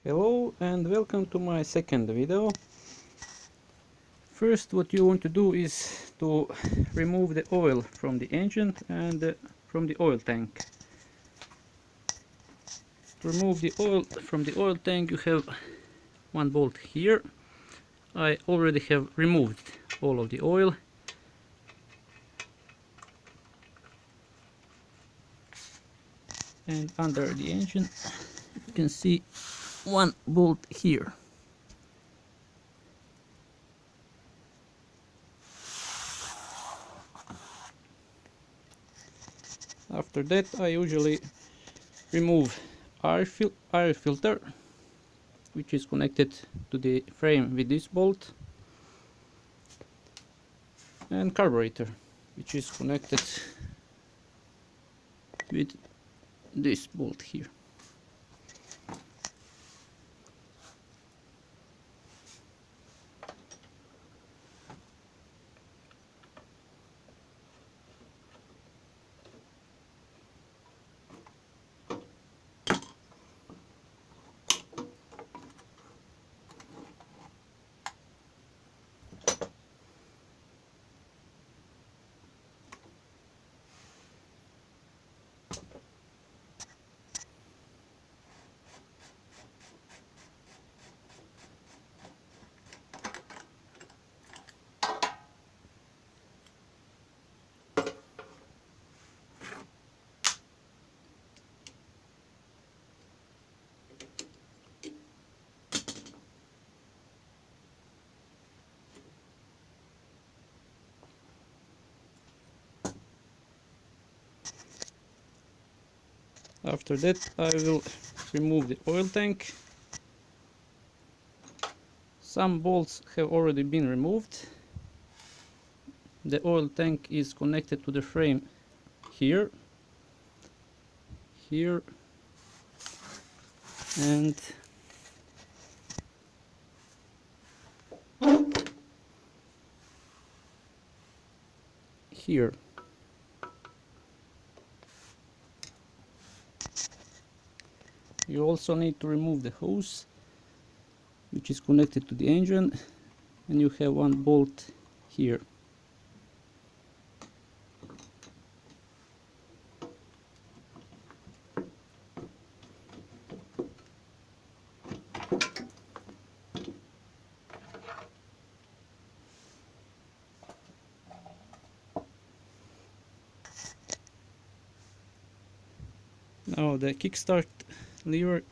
Hello and welcome to my second video. First, what you want to do is to remove the oil from the engine and from the oil tank. To remove the oil from the oil tank, you have one bolt here. I already have removed all of the oil. And under the engine you can see one bolt here. After that, I usually remove air filter, which is connected to the frame with this bolt, and carburetor, which is connected with this bolt here. After that, I will remove the oil tank. Some bolts have already been removed. The oil tank is connected to the frame here, here, and here. You also need to remove the hose, which is connected to the engine, and you have one bolt here. Now the kickstart lever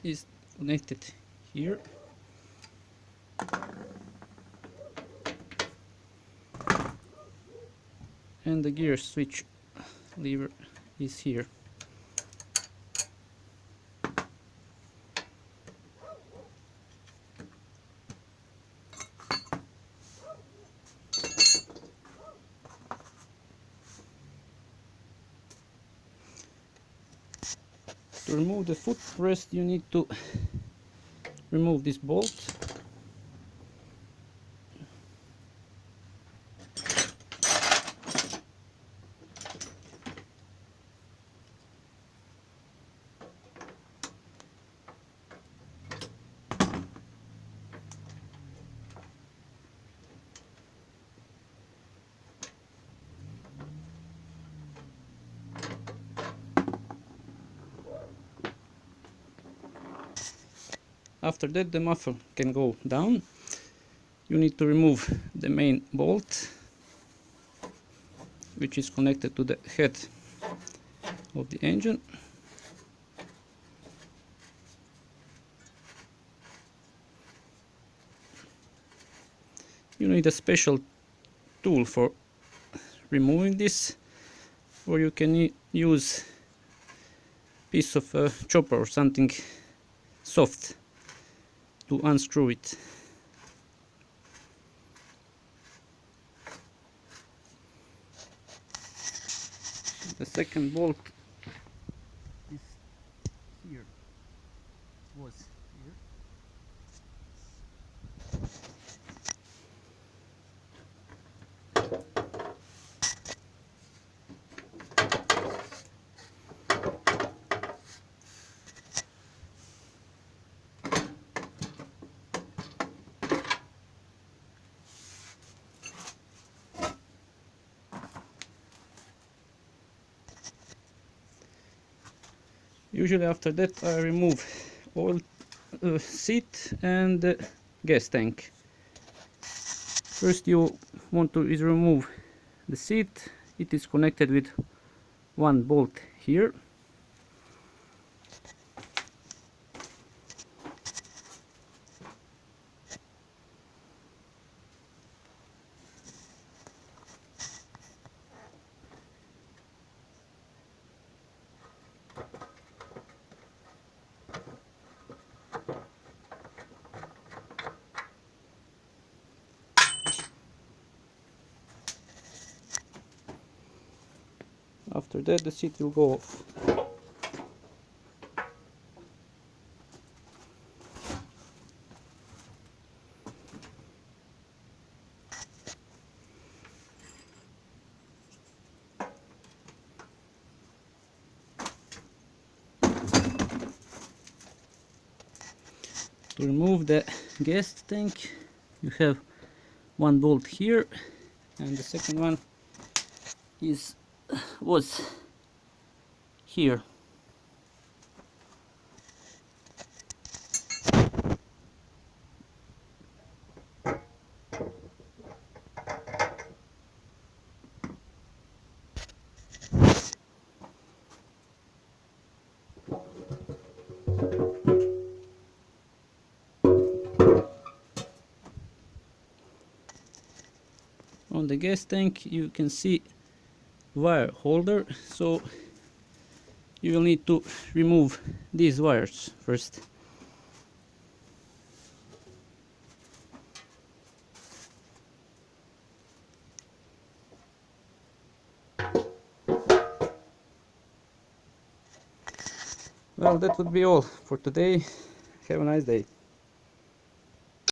is connected here. And the gear switch lever is here. To remove the footrest, you need to remove this bolt. After that, the muffler can go down. You need to remove the main bolt, which is connected to the head of the engine. You need a special tool for removing this, or you can use a piece of chopper or something soft to unscrew it. The second bolt is here, was here. Usually after that I remove oil seat and gas tank. First you want to remove the seat. It is connected with one bolt here. After that the seat will go off. To remove the gas tank you have one bolt here, and the second one was here. On the gas tank you can see wire holder, so you will need to remove these wires first. Well, that would be all for today. Have a nice day.